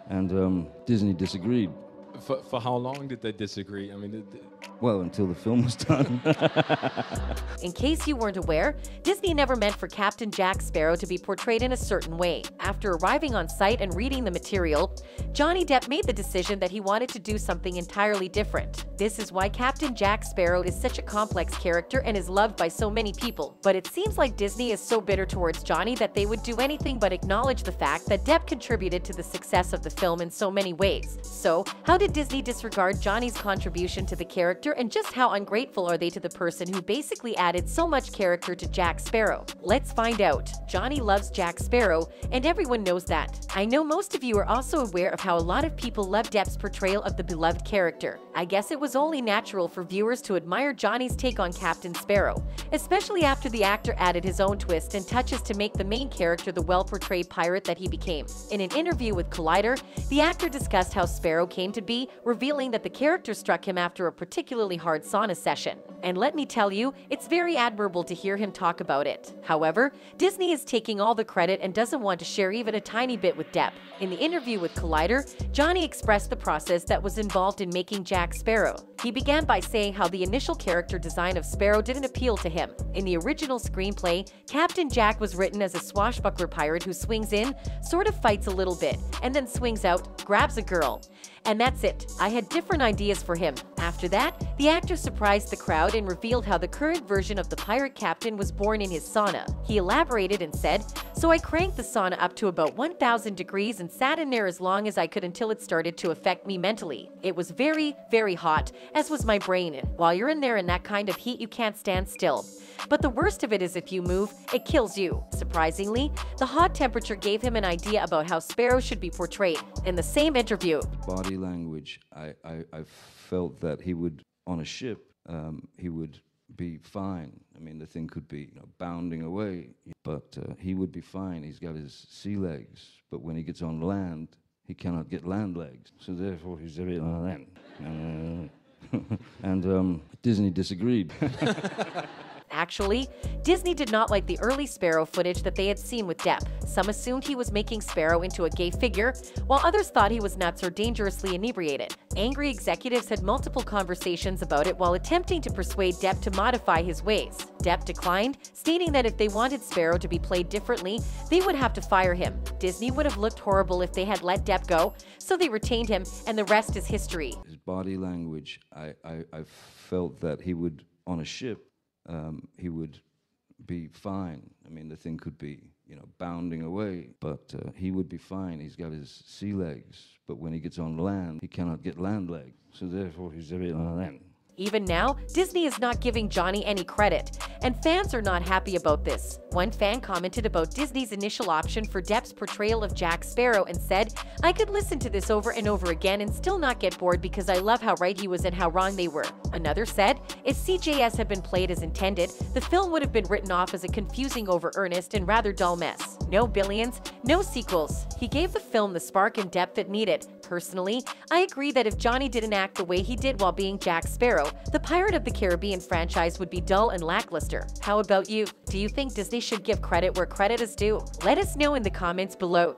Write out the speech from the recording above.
and Disney disagreed. For how long did they disagree? I mean, Well, until the film was done. In case you weren't aware, Disney never meant for Captain Jack Sparrow to be portrayed in a certain way. After arriving on site and reading the material, Johnny Depp made the decision that he wanted to do something entirely different. This is why Captain Jack Sparrow is such a complex character and is loved by so many people. But it seems like Disney is so bitter towards Johnny that they would do anything but acknowledge the fact that Depp contributed to the success of the film in so many ways. So, how did Disney disregard Johnny's contribution to the character, and just how ungrateful are they to the person who basically added so much character to Jack Sparrow? Let's find out. Johnny loves Jack Sparrow, and everyone knows that. I know most of you are also aware of how a lot of people love Depp's portrayal of the beloved character. I guess it was only natural for viewers to admire Johnny's take on Captain Sparrow, especially after the actor added his own twist and touches to make the main character the well-portrayed pirate that he became. In an interview with Collider, the actor discussed how Sparrow came to be, revealing that the character struck him after a particularly hard sauna session. And let me tell you, it's very admirable to hear him talk about it. However, Disney is taking all the credit and doesn't want to share even a tiny bit with Depp. In the interview with Collider, Johnny expressed the process that was involved in making Jack Sparrow. He began by saying how the initial character design of Sparrow didn't appeal to him. In the original screenplay, Captain Jack was written as a swashbuckler pirate who swings in, sort of fights a little bit, and then swings out, grabs a girl. And that's it. I had different ideas for him. After that, the actor surprised the crowd and revealed how the current version of the pirate captain was born in his sauna. He elaborated and said, "So I cranked the sauna up to about 1,000 degrees and sat in there as long as I could until it started to affect me mentally. It was very, very hot, as was my brain. While you're in there in that kind of heat, you can't stand still. But the worst of it is if you move, it kills you." Surprisingly, the hot temperature gave him an idea about how Sparrow should be portrayed. In the same interview, Body language, I felt that he would, on a ship, he would be fine. I mean, the thing could be bounding away, but he would be fine. He's got his sea legs, but when he gets on land, he cannot get land legs. So therefore, he's a bit like that. And Disney disagreed. Actually, Disney did not like the early Sparrow footage that they had seen with Depp. Some assumed he was making Sparrow into a gay figure, while others thought he was nuts or dangerously inebriated. Angry executives had multiple conversations about it while attempting to persuade Depp to modify his ways. Depp declined, stating that if they wanted Sparrow to be played differently, they would have to fire him. Disney would have looked horrible if they had let Depp go, so they retained him, and the rest is history. His body language, I felt that he would, on a ship, he would be fine. I mean, the thing could be, bounding away, but he would be fine. He's got his sea legs, but when he gets on land, he cannot get land legs. So therefore, he's a bit like that. Even now, Disney is not giving Johnny any credit, and fans are not happy about this. One fan commented about Disney's initial option for Depp's portrayal of Jack Sparrow and said, "I could listen to this over and over again and still not get bored because I love how right he was and how wrong they were." Another said, "If CJS had been played as intended, the film would have been written off as a confusing over-earnest and rather dull mess. No billions, no sequels. He gave the film the spark and depth it needed. Personally, I agree that if Johnny didn't act the way he did while being Jack Sparrow, the Pirate of the Caribbean franchise would be dull and lackluster. How about you? Do you think Disney should give credit where credit is due? Let us know in the comments below.